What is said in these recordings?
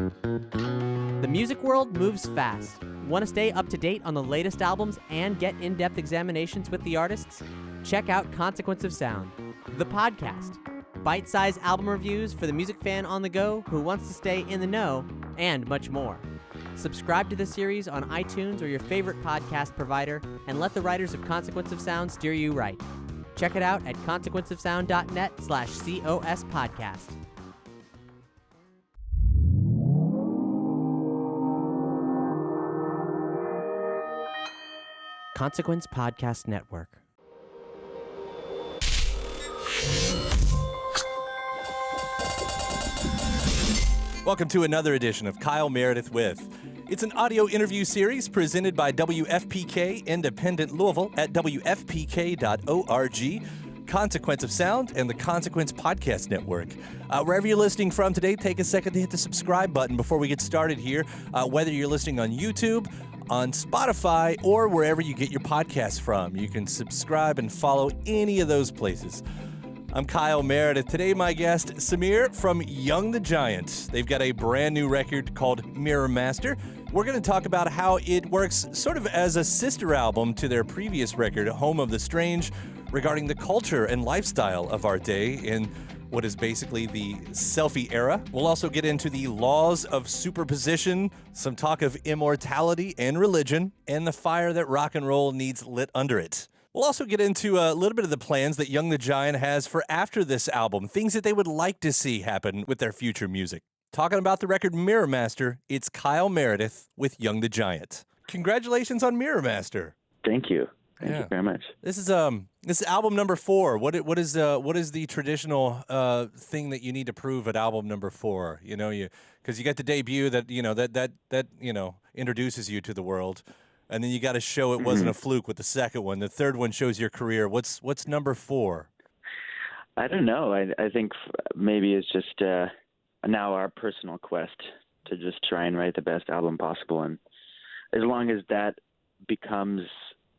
The music world moves fast. Want to stay up to date on the latest albums and get in-depth examinations with the artists? Check out Consequence of Sound, the podcast. Bite-sized album reviews for the music fan on the go who wants to stay in the know, and much more. Subscribe to the series on iTunes or your favorite podcast provider, and let the writers of Consequence of Sound steer you right. Check it out at consequenceofsound.net/COS podcast. Consequence Podcast Network. Welcome to another edition of Kyle Meredith With. It's an audio interview series presented by WFPK Independent Louisville at WFPK.org, Consequence of Sound, and the Consequence Podcast Network. Wherever you're listening from today, take a second to hit the subscribe button before we get started here, whether you're listening on YouTube, on Spotify, or wherever you get your podcasts from. You can subscribe and follow any of those places. I'm Kyle Meredith. Today, my guest, Samir from Young the Giant. They've got a brand new record called Mirror Master. We're going to talk about how it works sort of as a sister album to their previous record, Home of the Strange, regarding the culture and lifestyle of our day in what is basically the selfie era. We'll also get into the laws of superposition, some talk of immortality and religion, and the fire that rock and roll needs lit under it. We'll also get into a little bit of the plans that Young the Giant has for after this album, things that they would like to see happen with their future music. Talking about the record Mirror Master, it's Kyle Meredith with Young the Giant. Congratulations on Mirror Master. Thank you. Thank you very much. This is album number 4. What is the traditional thing that you need to prove at album number 4? You know, because you got the debut that introduces you to the world. And then you got to show it wasn't a fluke with the second one. The third one shows your career. What's number 4? I don't know. I think maybe it's just now our personal quest to just try and write the best album possible. And as long as that becomes,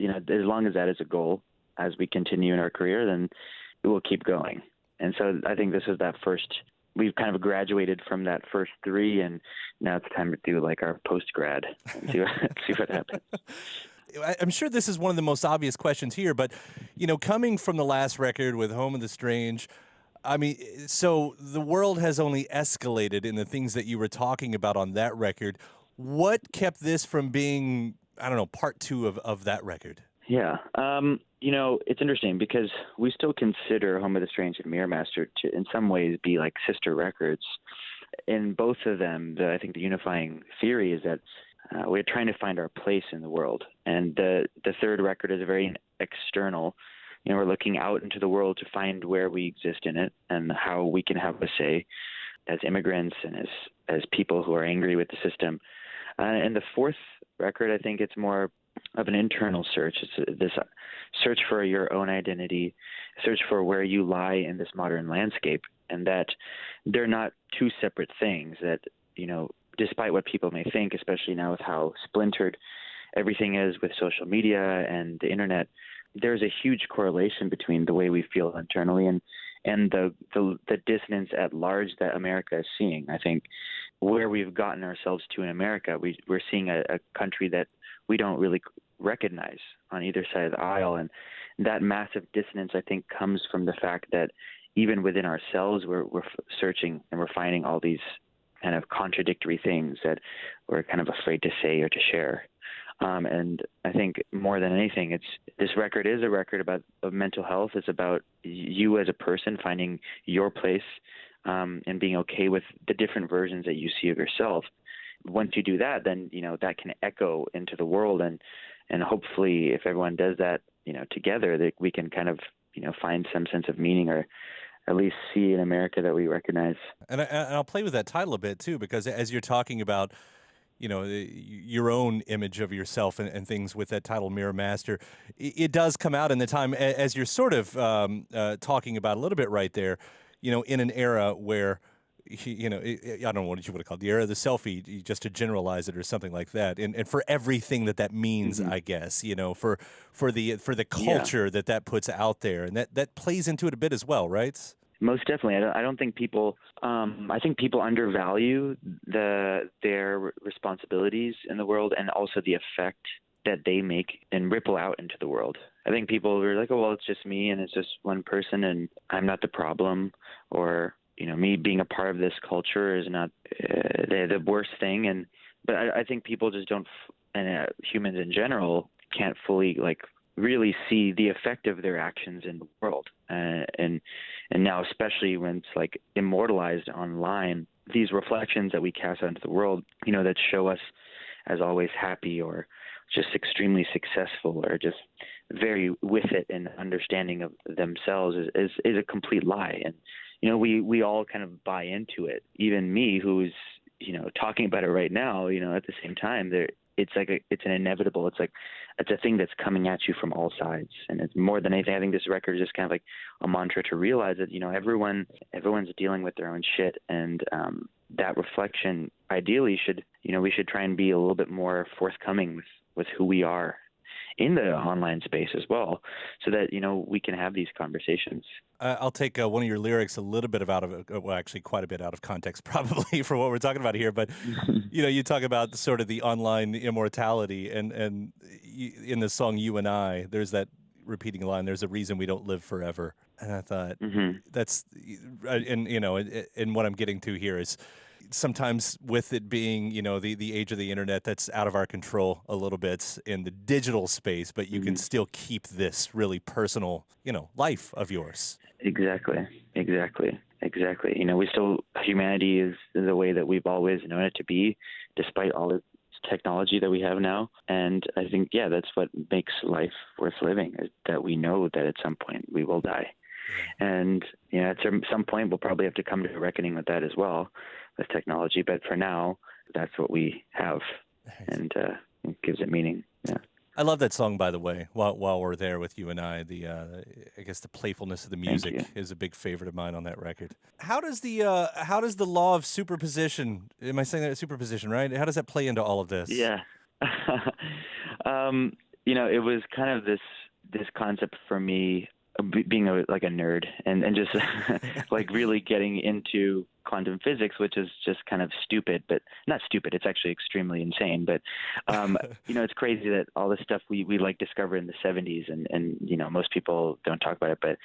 as long as that is a goal as we continue in our career, then it will keep going. And so I think this is that first. We've kind of graduated from that first 3, and now it's time to do like our post-grad and see what happens. I'm sure this is one of the most obvious questions here, but, coming from the last record with Home of the Strange, I mean, so the world has only escalated in the things that you were talking about on that record. What kept this from being, part 2 of that record? Yeah. It's interesting because we still consider Home of the Strange and Mirror Master to, in some ways, be like sister records. In both of them, I think the unifying theory is that we're trying to find our place in the world. And the third record is very external. We're looking out into the world to find where we exist in it and how we can have a say as immigrants and as people who are angry with the system. And the fourth record, I think it's more of an internal search. It's this search for your own identity, search for where you lie in this modern landscape, and that they're not two separate things. That, despite what people may think, especially now with how splintered everything is with social media and the internet, there's a huge correlation between the way we feel internally and the dissonance at large that America is seeing. I think where we've gotten ourselves to in America, we're seeing a country that we don't really recognize on either side of the aisle. And that massive dissonance, I think, comes from the fact that even within ourselves, we're searching and we're finding all these kind of contradictory things that we're kind of afraid to say or to share. And I think more than anything, this record is a record about mental health. It's about you as a person finding your place and being okay with the different versions that you see of yourself. Once you do that, then, that can echo into the world. And hopefully if everyone does that, together, that we can kind of, find some sense of meaning or at least see in America that we recognize. And I'll play with that title a bit too, because as you're talking about, your own image of yourself and things with that title, Mirror Master, it does come out in the time, as you're sort of talking about a little bit right there, in an era where, I don't know what you would have called the era of the selfie, just to generalize it or something like that. And for everything that means, I guess, for the culture that puts out there. And that plays into it a bit as well, right? Most definitely. I don't think people. I think people undervalue their responsibilities in the world, and also the effect that they make and ripple out into the world. I think people are like, oh well, it's just me, and it's just one person, and I'm not the problem, or me being a part of this culture is not the worst thing. But I think people just don't, and humans in general can't fully really see the effect of their actions in the world. And now, especially when it's immortalized online, these reflections that we cast out into the world, that show us as always happy or just extremely successful or just very with it and understanding of themselves is a complete lie. And we all kind of buy into it. Even me, who's talking about it right now, at the same time, it's an inevitable. It's a thing that's coming at you from all sides, and it's more than anything. I think this record is just kind of like a mantra to realize that everyone's dealing with their own shit, and that reflection ideally we should try and be a little bit more forthcoming with who we are in the online space as well, so that we can have these conversations. I'll take one of your lyrics a little bit actually quite a bit out of context, probably for what we're talking about here. But you talk about sort of the online immortality, and in the song "You and I," there's that repeating line. There's a reason we don't live forever, and I thought that's, and what I'm getting to here is, sometimes with it being, the age of the internet, that's out of our control a little bit in the digital space, but you can still keep this really personal, life of yours. Exactly. Humanity is the way that we've always known it to be, despite all the technology that we have now. And I think, that's what makes life worth living, is that we know that at some point we will die. And at some point we'll probably have to come to a reckoning with that as well, with technology. But for now, that's what we have, and it gives it meaning. Yeah. I love that song, by the way. While we're there with You and I, I guess the playfulness of the music is a big favorite of mine on that record. How does the law of superposition? Am I saying that superposition right? How does that play into all of this? Yeah. It was kind of this concept for me, being a nerd and just really getting into quantum physics, which is just kind of stupid, but not stupid. It's actually extremely insane. But, it's crazy that all this stuff we discovered in the 70s and most people don't talk about it. But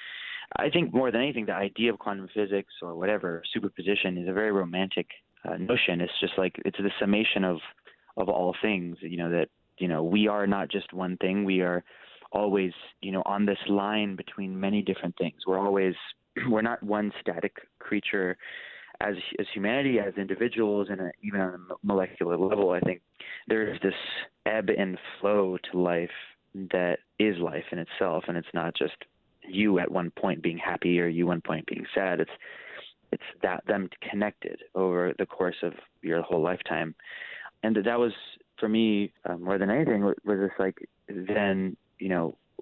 I think more than anything, the idea of quantum physics or whatever, superposition, is a very romantic notion. It's just it's the summation of all things, that, we are not just one thing. We are always, on this line between many different things. We're not one static creature as humanity, as individuals, and even on a molecular level. I think there's this ebb and flow to life that is life in itself, and it's not just you at one point being happy or you one point being sad. It's that them connected over the course of your whole lifetime. And that was, for me, more than anything, was just then,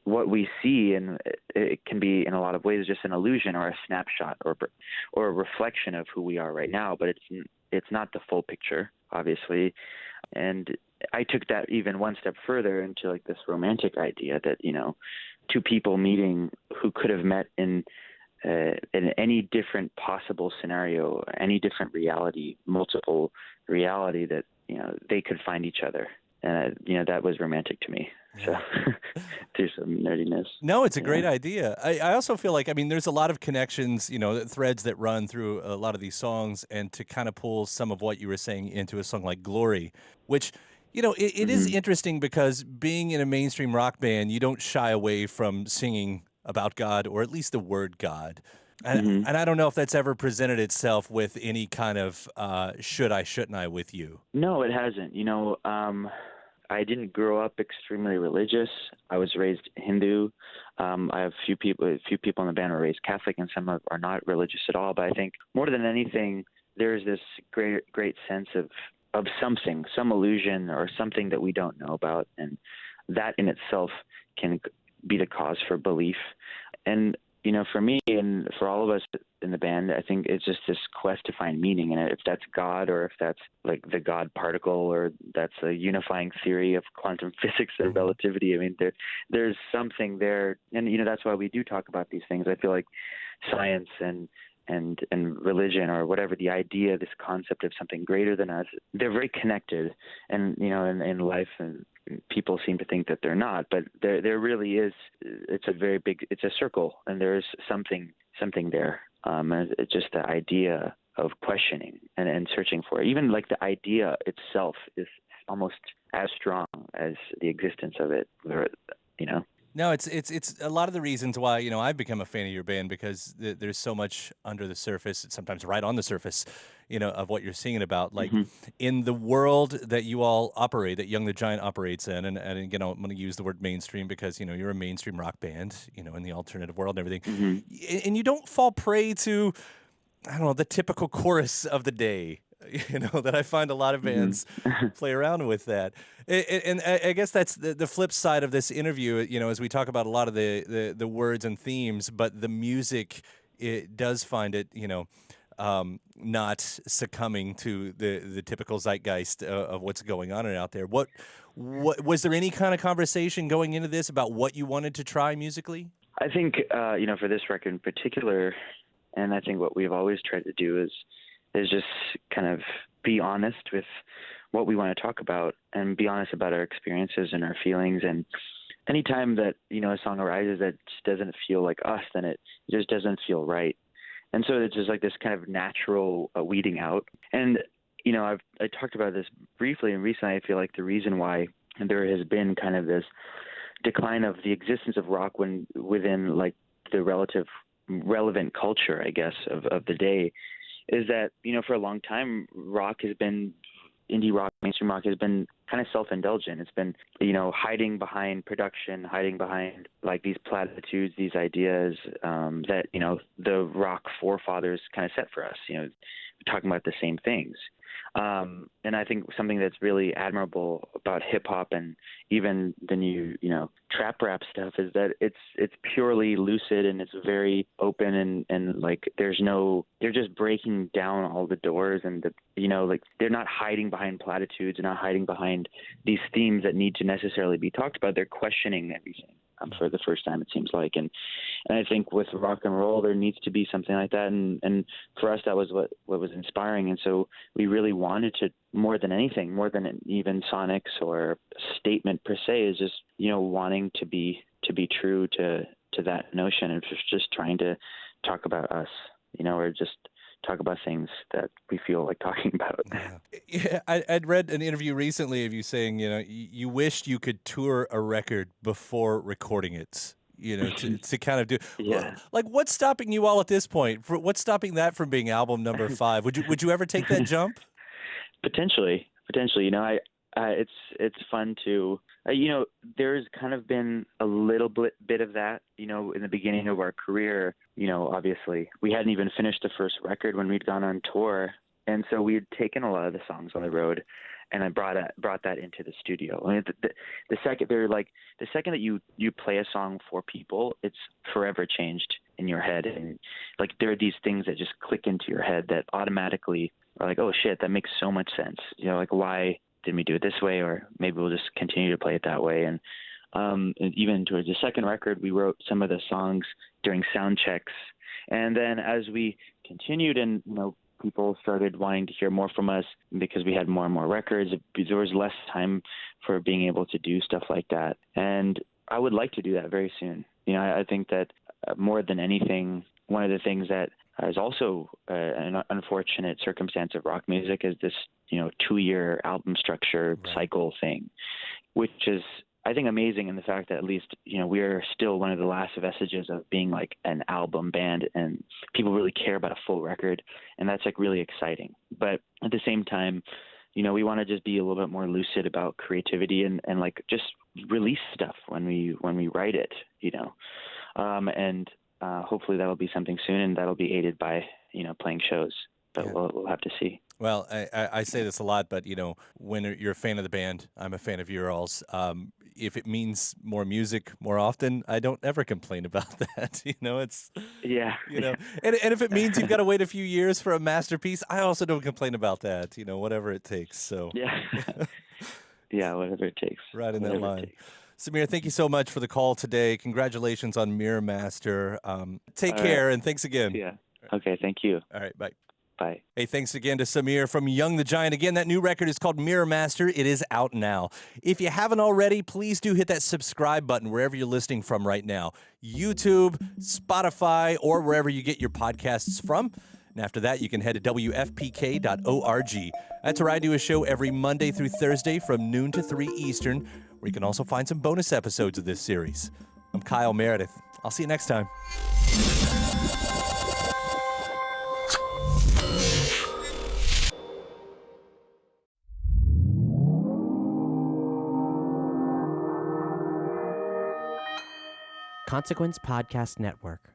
what we see, and it can be in a lot of ways just an illusion or a snapshot or a reflection of who we are right now, but it's not the full picture, obviously. And I took that even one step further into this romantic idea that, two people meeting who could have met in any different possible scenario, any different reality, multiple reality, that, they could find each other. And, that was romantic to me. So through some nerdiness. No, it's a great idea. I also feel there's a lot of connections, threads that run through a lot of these songs, and to kind of pull some of what you were saying into a song like Glory, which, it is interesting, because being in a mainstream rock band, you don't shy away from singing about God, or at least the word God. And I don't know if that's ever presented itself with any kind of should I, shouldn't I with you. No, it hasn't. I didn't grow up extremely religious. I was raised Hindu. I have a few people in the band were raised Catholic, and some are not religious at all. But I think more than anything, there's this great sense of something, some illusion or something that we don't know about, and that in itself can be the cause for belief. And for me and for all of us in the band, I think it's just this quest to find meaning in it. If that's God, or if that's the God particle, or that's a unifying theory of quantum physics or relativity. There's something there. And, that's why we do talk about these things. I feel like science and and religion or whatever, the idea, this concept of something greater than us, they're very connected. And, in life, and people seem to think that they're not, but there really is. It's a circle, and there is something there. And it's just the idea of questioning and searching for it. Even like the idea itself is almost as strong as the existence of it, No, it's a lot of the reasons why, I've become a fan of your band, because there's so much under the surface, sometimes right on the surface, of what you're singing about. Like in the world that you all operate, that Young the Giant operates in, and again, I'm going to use the word mainstream because, you're a mainstream rock band, in the alternative world and everything. And you don't fall prey to, I don't know, the typical chorus of the day. That I find a lot of bands play around with that. And I guess that's the flip side of this interview, as we talk about a lot of the words and themes, but the music, it does find it, not succumbing to the typical zeitgeist of what's going on out there. What was there any kind of conversation going into this about what you wanted to try musically? I think, for this record in particular, and I think what we've always tried to do is just kind of be honest with what we want to talk about and be honest about our experiences and our feelings. And anytime that, a song arises that just doesn't feel like us, then it just doesn't feel right. And so it's just like this kind of natural weeding out. And, I talked about this briefly, and recently I feel like the reason why there has been kind of this decline of the existence of rock within like the relevant culture, I guess, of the day, is that, for a long time, indie rock, mainstream rock has been kind of self-indulgent. It's been, hiding behind production, hiding behind like these platitudes, these ideas that, the rock forefathers kind of set for us, talking about the same things. And I think something that's really admirable about hip hop and even the new, trap rap stuff is that it's purely lucid and it's very open and like they're just breaking down all the doors and they're not hiding behind platitudes, they're not hiding behind these themes that need to necessarily be talked about. They're questioning everything. For the first time, it seems like, and I think with rock and roll, there needs to be something like that, and for us, that was what was inspiring, and so we really wanted to, more than anything, more than even sonics or statement per se, is just wanting to be true to that notion, and just trying to talk about us, or just talk about things that we feel like talking about. Yeah, I'd read an interview recently of you saying, you wished you could tour a record before recording it, to kind of do. Yeah. Like, what's stopping you all at this point? What's stopping that from being album number 5? Would you ever take that jump? Potentially, it's fun to. There's kind of been a little bit of that, in the beginning of our career. Obviously, we hadn't even finished the first record when we'd gone on tour, and so we had taken a lot of the songs on the road, and I brought that into the studio. I mean, the second that you play a song for people, it's forever changed in your head, and like there are these things that just click into your head that automatically are like, oh shit, that makes so much sense. Like why didn't we do it this way, or maybe we'll just continue to play it that way. And even towards the second record, we wrote some of the songs during sound checks. And then as we continued and, people started wanting to hear more from us because we had more and more records, there was less time for being able to do stuff like that. And I would like to do that very soon. I think that more than anything, one of the things that is also an unfortunate circumstance of rock music is this, 2-year album structure cycle thing, which is, I think, amazing in the fact that at least, we are still one of the last vestiges of being like an album band and people really care about a full record. And that's like really exciting. But at the same time, we want to just be a little bit more lucid about creativity and like just release stuff when we write it, and hopefully that'll be something soon, and that'll be aided by, playing shows. But yeah. We'll have to see. Well, I say this a lot, but, when you're a fan of the band, I'm a fan of your all's. If it means more music more often, I don't ever complain about that. It's, yeah. And if it means you've got to wait a few years for a masterpiece, I also don't complain about that, whatever it takes. So yeah. Yeah, whatever it takes. Right in that line. Samir, thank you so much for the call today. Congratulations on Mirror Master. Take care, and thanks again. Yeah. Okay, thank you. All right, bye. Bye. Hey, thanks again to Samir from Young the Giant. Again, that new record is called Mirror Master. It is out now. If you haven't already, please do hit that subscribe button wherever you're listening from right now. YouTube, Spotify, or wherever you get your podcasts from. And after that, you can head to WFPK.org. That's where I do a show every Monday through Thursday from noon to 3 Eastern, where you can also find some bonus episodes of this series. I'm Kyle Meredith. I'll see you next time. Consequence Podcast Network.